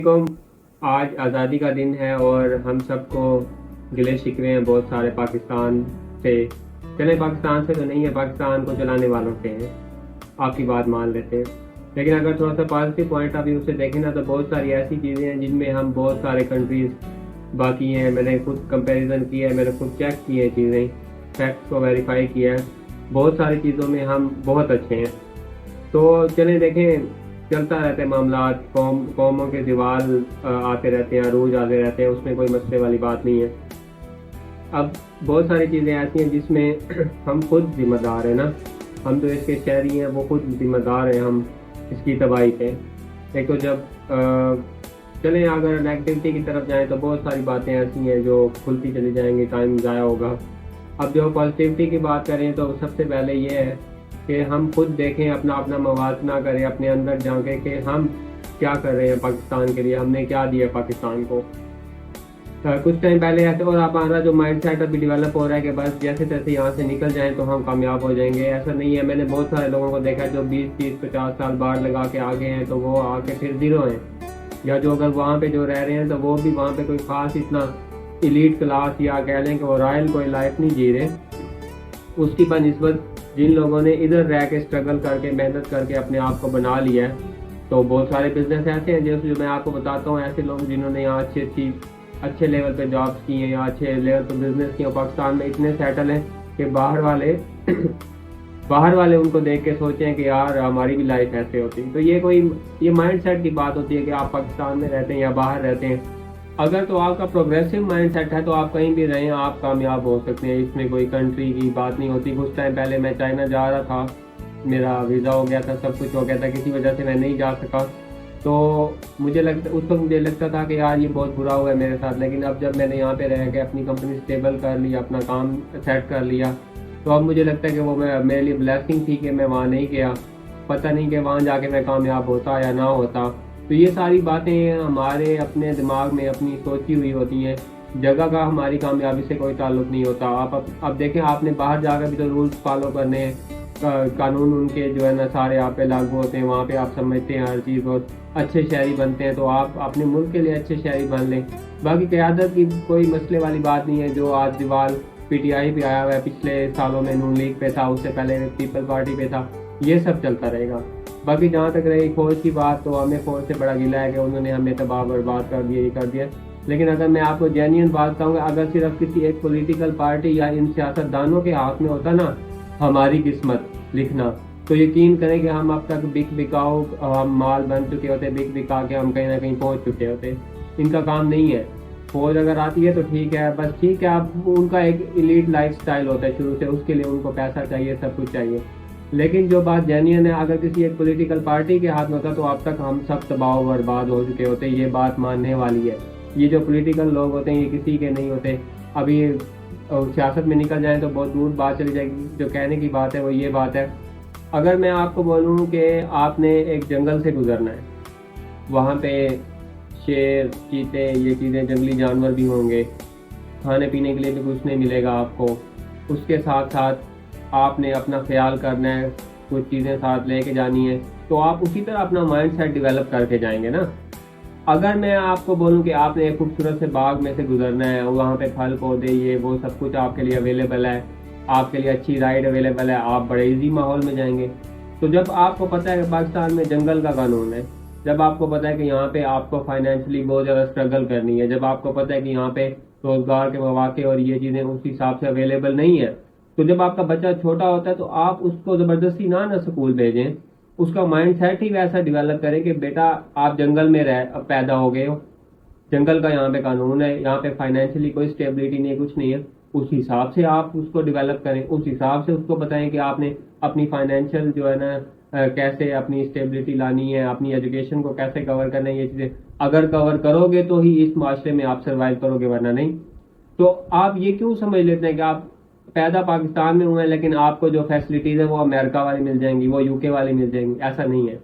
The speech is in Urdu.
علیکم۔ آج آزادی کا دن ہے اور ہم سب کو گلے شکوے ہیں بہت سارے پاکستان سے۔ چلے پاکستان سے تو نہیں ہے، پاکستان کو چلانے والوں سے ہیں، آپ کی بات مان لیتے ہیں۔ لیکن اگر تھوڑا سا پازیٹیو پوائنٹ آف ویو سے دیکھیں نا تو بہت ساری ایسی چیزیں ہیں جن میں ہم بہت سارے کنٹریز باقی ہیں۔ میں نے خود کمپیریزن کیا ہے، میں نے خود چیک کی ہیں چیزیں، فیکٹس کو ویریفائی کیا ہے، بہت ساری چیزوں میں ہم بہت اچھے ہیں۔ تو چلیں دیکھیں، چلتا رہتے ہیں معاملات، قوموں کے زوال آتے رہتے ہیں، عروج آتے رہتے ہیں، اس میں کوئی مسئلے والی بات نہیں ہے۔ اب بہت ساری چیزیں ایسی ہیں جس میں ہم خود ذمہ دار ہیں نا، ہم تو اس کے شہری ہیں، وہ خود ذمہ دار ہیں ہم اس کی تباہی پہ۔ ایک تو جب چلیں اگر نیگیٹیوٹی کی طرف جائیں تو بہت ساری باتیں ایسی ہیں جو کھلتی چلی جائیں گی، ٹائم ضائع ہوگا۔ اب جو پازیٹیوٹی کی بات کریں تو سب سے پہلے یہ ہے کہ ہم خود دیکھیں، اپنا موازنہ کریں، اپنے اندر جھانکیں کہ ہم کیا کر رہے ہیں پاکستان کے لیے، ہم نے کیا دیا پاکستان کو۔ کچھ ٹائم پہلے ایسے، اور ہمارا جو مائنڈ سیٹ ابھی ڈیولپ ہو رہا ہے کہ بس جیسے تیسے یہاں سے نکل جائیں تو ہم کامیاب ہو جائیں گے، ایسا نہیں ہے۔ میں نے بہت سارے لوگوں کو دیکھا جو 20-30-50 سال باہر لگا کے آگے ہیں تو وہ آ کے پھر زیرو ہیں، یا جو اگر وہاں پہ جو رہ رہے ہیں تو وہ بھی وہاں پہ کوئی خاص اتنا ایلیٹ کلاس یا کہہ لیں کہ وہ رائل کوئی لائف نہیں جی رہے، اس کی بنسبت جن لوگوں نے ادھر رہ کے اسٹرگل کر کے محنت کر کے اپنے آپ کو بنا لیا ہے۔ تو بہت سارے بزنس ایسے ہیں جو میں آپ کو بتاتا ہوں، ایسے لوگ جنہوں نے یہاں اچھے لیول پہ جابس کی ہیں یا اچھے لیول پہ بزنس کیے ہیں، پاکستان میں اتنے سیٹل ہیں کہ باہر والے ان کو دیکھ کے سوچیں کہ یار ہماری بھی لائف ایسے ہوتی۔ تو یہ مائنڈ سیٹ کی بات ہوتی ہے کہ آپ پاکستان میں رہتے ہیں یا باہر رہتے ہیں، اگر تو آپ کا پروگریسو مائنڈ سیٹ ہے تو آپ کہیں بھی رہیں آپ کامیاب ہو سکتے ہیں، اس میں کوئی کنٹری کی بات نہیں ہوتی۔ کچھ ٹائم پہلے میں چائنا جا رہا تھا، میرا ویزا ہو گیا تھا، سب کچھ ہو گیا تھا، کسی وجہ سے میں نہیں جا سکا، تو اس وقت مجھے لگتا تھا کہ یار یہ بہت برا ہوا ہے میرے ساتھ۔ لیکن اب جب میں نے یہاں پہ رہ کے اپنی کمپنی اسٹیبل کر لی، اپنا کام سیٹ کر لیا، تو اب مجھے لگتا ہے کہ وہ میرے لیے بلیسنگ تھی کہ میں وہاں نہیں گیا، پتہ نہیں کہ وہاں جا کے میں کامیاب ہوتا یا نہ ہوتا۔ تو یہ ساری باتیں ہمارے اپنے دماغ میں اپنی سوچی ہوئی ہوتی ہیں، جگہ کا ہماری کامیابی سے کوئی تعلق نہیں ہوتا۔ آپ اب دیکھیں، آپ نے باہر جا کر بھی تو رولز فالو کرنے ہیں، قانون ان کے جو ہے نا سارے آپ پہ لاگو ہوتے ہیں، وہاں پہ آپ سمجھتے ہیں ہر چیز، اور اچھے شہری بنتے ہیں، تو آپ اپنے ملک کے لیے اچھے شہری بن لیں۔ باقی قیادت کی کوئی مسئلے والی بات نہیں ہے۔ جو آج دیوال پی ٹی آئی پہ آیا ہوا ہے، پچھلے سالوں میں نون لیگ پہ تھا، اس سے پہلے پیپل پارٹی پہ تھا، یہ سب چلتا رہے گا۔ باقی جہاں تک رہی فوج کی بات، تو ہمیں فوج سے بڑا گلہ ہے کہ انہوں نے ہمیں تباہ برباد کر دیا، یہ کر دیا۔ لیکن اگر میں آپ کو جینوئن بات کہوں گا، اگر صرف کسی ایک پولیٹیکل پارٹی یا ان سیاستدانوں کے ہاتھ میں ہوتا نا ہماری قسمت لکھنا، تو یقین کریں کہ ہم اب تک بکاؤ ہم مال بن چکے ہوتے، بکا کے ہم کہیں نہ کہیں پہنچ چکے ہوتے۔ ان کا کام نہیں ہے۔ فوج اگر آتی ہے تو ٹھیک ہے، بس ٹھیک ہے، اب ان کا ایک ایلیٹ لائف سٹائل ہوتا ہے شروع سے، اس کے لیے ان کو پیسہ چاہیے، سب کچھ چاہیے۔ لیکن جو بات جینوئن ہے، اگر کسی ایک پولیٹیکل پارٹی کے ہاتھ میں ہوتا تو اب تک ہم سب تباہ و برباد ہو چکے ہوتے، یہ بات ماننے والی ہے۔ یہ جو پولیٹیکل لوگ ہوتے ہیں یہ کسی کے نہیں ہوتے۔ ابھی سیاست میں نکل جائیں تو بہت دور بات چلی جائے گی۔ جو کہنے کی بات ہے وہ یہ بات ہے، اگر میں آپ کو بولوں کہ آپ نے ایک جنگل سے گزرنا ہے، وہاں پہ شیر، چیتے، یہ چیزیں جنگلی جانور بھی ہوں گے، کھانے پینے کے لیے بھی کچھ نہیں ملے گا آپ کو، اس کے ساتھ ساتھ آپ نے اپنا خیال کرنا ہے، کچھ چیزیں ساتھ لے کے جانی ہے، تو آپ اسی طرح اپنا مائنڈ سیٹ ڈیولپ کر کے جائیں گے نا۔ اگر میں آپ کو بولوں کہ آپ نے ایک خوبصورت سے باغ میں سے گزرنا ہے، وہاں پہ پھل پودے یہ وہ سب کچھ آپ کے لیے اویلیبل ہے، آپ کے لیے اچھی رائڈ اویلیبل ہے، آپ بڑے ایزی ماحول میں جائیں گے۔ تو جب آپ کو پتہ ہے کہ پاکستان میں جنگل کا قانون ہے، جب آپ کو پتہ ہے کہ یہاں پہ آپ کو فائنینشلی بہت زیادہ اسٹرگل کرنی ہے، جب آپ کو پتہ ہے کہ یہاں پہ روزگار کے مواقع اور یہ چیزیں اس حساب سے اویلیبل نہیں ہے، تو جب آپ کا بچہ چھوٹا ہوتا ہے تو آپ اس کو زبردستی نہ سکول بھیجیں، اس کا مائنڈ سیٹ ہی ویسا ڈیولپ کریں کہ بیٹا آپ جنگل میں پیدا ہو گئے ہو، جنگل کا یہاں پہ قانون ہے، یہاں پہ فائنینشلی کوئی اسٹیبلٹی نہیں، کچھ نہیں ہے، اس حساب سے آپ اس کو ڈیولپ کریں، اس حساب سے اس کو بتائیں کہ آپ نے اپنی فائنینشیل جو ہے نا کیسے اپنی اسٹیبلٹی لانی ہے، اپنی ایجوکیشن کو کیسے کور کرنا ہے۔ یہ چیزیں اگر کور کرو گے تو ہی اس معاشرے میں آپ سروائیو کرو گے، ورنہ نہیں۔ تو آپ یہ کیوں سمجھ لیتے ہیں کہ آپ پیدا پاکستان میں ہوئے ہیں لیکن آپ کو جو فیسلٹیز ہیں وہ امریکہ والی مل جائیں گی، وہ یو کے والی مل جائیں گی؟ ایسا نہیں ہے۔